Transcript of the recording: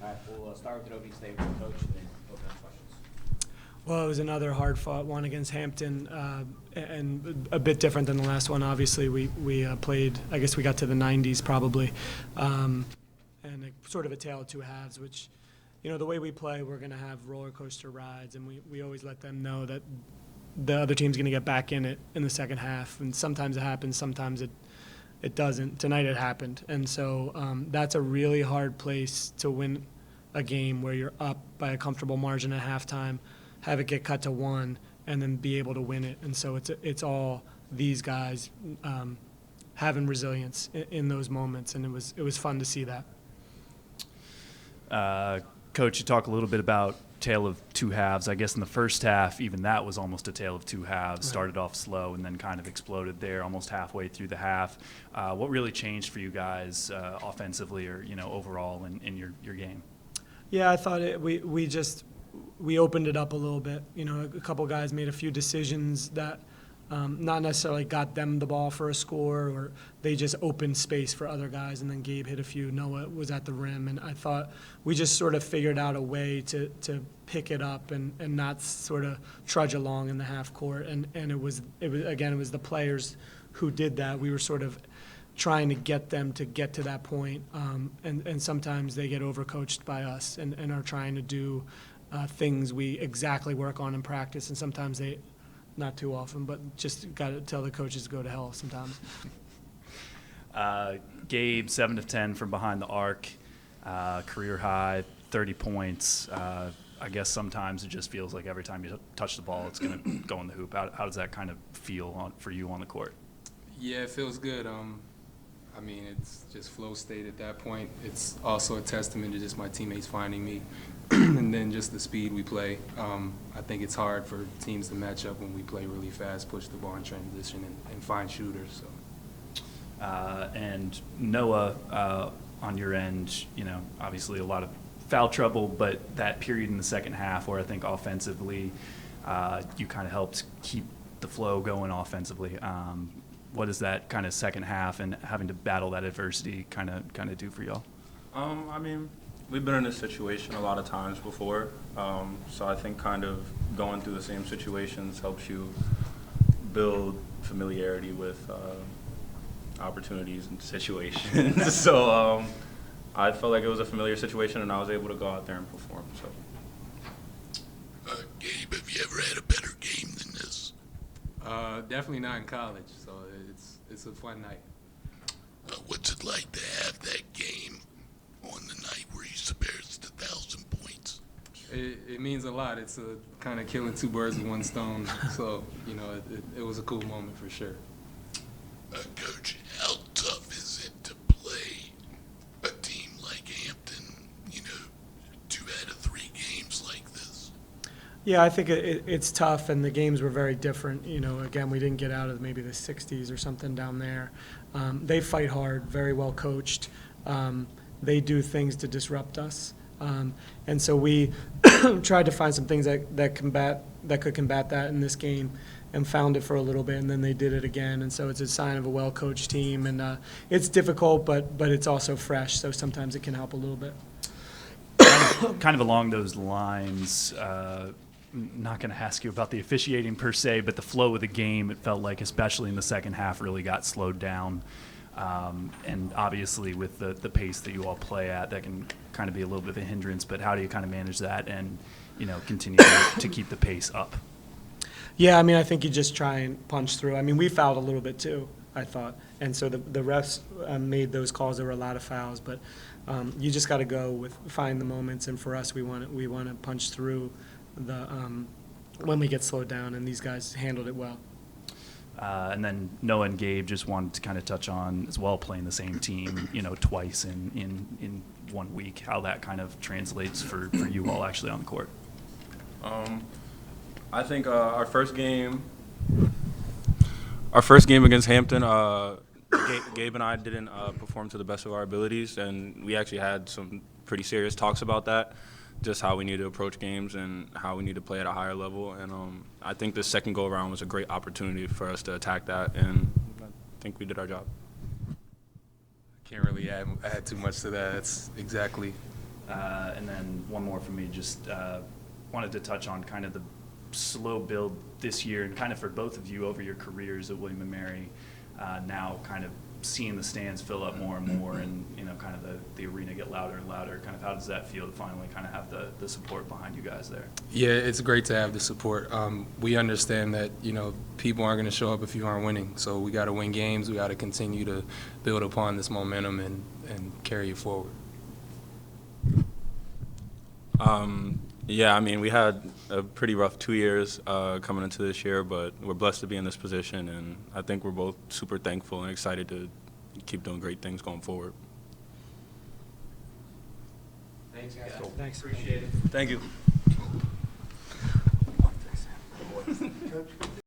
Okay, we'll start with an opening statement from Coach and then open up questions. Well, it was another hard-fought one against Hampton, and a bit different than the last one. Obviously, we played, I guess we got to the 90s probably, and sort of a tale of two halves, which, you know, the way we play, we're going to have roller coaster rides, and we always let them know that the other team's going to get back in it in the second half, and sometimes it happens, sometimes it doesn't. Tonight it happened, and so that's a really hard place to win a game where you're up by a comfortable margin at halftime, have it get cut to 1, and then be able to win it. And so it's all these guys having resilience in those moments, and it was fun to see that. Coach, you talk a little bit about tale of two halves. I guess in the first half, even that was almost a tale of two halves. Right. Started off slow and then kind of exploded there almost halfway through the half. What really changed for you guys offensively or, you know, overall in your game? Yeah, I thought we opened it up a little bit. You know, a couple guys made a few decisions that not necessarily got them the ball for a score, or they just opened space for other guys, and then Gabe hit a few. Noah was at the rim, and I thought we just sort of figured out a way to pick it up and not sort of trudge along in the half court. And it was the players who did that. We were sort of trying to get them to get to that point, and sometimes they get overcoached by us and are trying to do things we exactly work on in practice, and sometimes they, not too often, but just got to tell the coaches to go to hell sometimes. Gabe, 7 of 10 from behind the arc, career high, 30 points. I guess sometimes it just feels like every time you touch the ball, it's going to go in the hoop. How does that kind of feel for you on the court? Yeah, it feels good. I mean, it's just flow state at that point. It's also a testament to just my teammates finding me and then just the speed we play. I think it's hard for teams to match up when we play really fast, push the ball in transition, and find shooters. So. And Noah, on your end, you know, obviously a lot of foul trouble, but that period in the second half where I think offensively you kind of helped keep the flow going offensively. What does that kind of second half and having to battle that adversity kind of do for y'all? I mean, we've been in this situation a lot of times before, so I think kind of going through the same situations helps you build familiarity with opportunities and situations. So I felt like it was a familiar situation, and I was able to go out there and perform. So, Gabe, have you ever had a better game than this? Definitely not in college, so it's a fun night. What's it like to have that game on the night where you surpassed 1,000 points? It means a lot. It's a kind of killing two birds with one stone. So, you know, it was a cool moment for sure. Coach, how tough is it to play a team like Hampton, you know, 2 out of 3 games like this? Yeah, I think it's tough, and the games were very different. You know, again, we didn't get out of maybe the 60s or something down there. They fight hard, very well coached. They do things to disrupt us. And so we tried to find some things that could combat that in this game, and found it for a little bit, and then they did it again. And so it's a sign of a well-coached team, and it's difficult, but it's also fresh, so sometimes it can help a little bit. Kind of along those lines, not going to ask you about the officiating per se, but the flow of the game, it felt like, especially in the second half, really got slowed down. And obviously with the pace that you all play at, that can kind of be a little bit of a hindrance, but how do you kind of manage that and, you know, continue to keep the pace up? Yeah, I mean, I think you just try and punch through. I mean, we fouled a little bit too, I thought. And so the refs made those calls. There were a lot of fouls, but you just got to go find the moments. And for us, we want to punch through when we get slowed down, and these guys handled it well. And then Noah and Gabe just wanted to kind of touch on as well, playing the same team, you know, twice in 1 week, how that kind of translates for you all actually on the court. I think our first game against Hampton, Gabe and I didn't perform to the best of our abilities, and we actually had some pretty serious talks about that, just how we need to approach games and how we need to play at a higher level. And I think the second go-around was a great opportunity for us to attack that, and I think we did our job. Can't really add too much to that. That's exactly And then one more from me, just wanted to touch on kind of the slow build this year, and kind of for both of you over your careers at William & Mary, now kind of seeing the stands fill up more and more, and kind of the arena get louder and louder. Kind of how does that feel to finally kind of have the support behind you guys there? Yeah, it's great to have the support. We understand that people aren't going to show up if you aren't winning, so we got to win games. We got to continue to build upon this momentum and carry it forward. Yeah, I mean, we had a pretty rough 2 years coming into this year, but we're blessed to be in this position, and I think we're both super thankful and excited to keep doing great things going forward. Thanks, guys. Thanks. Appreciate it. Thank you. Coach?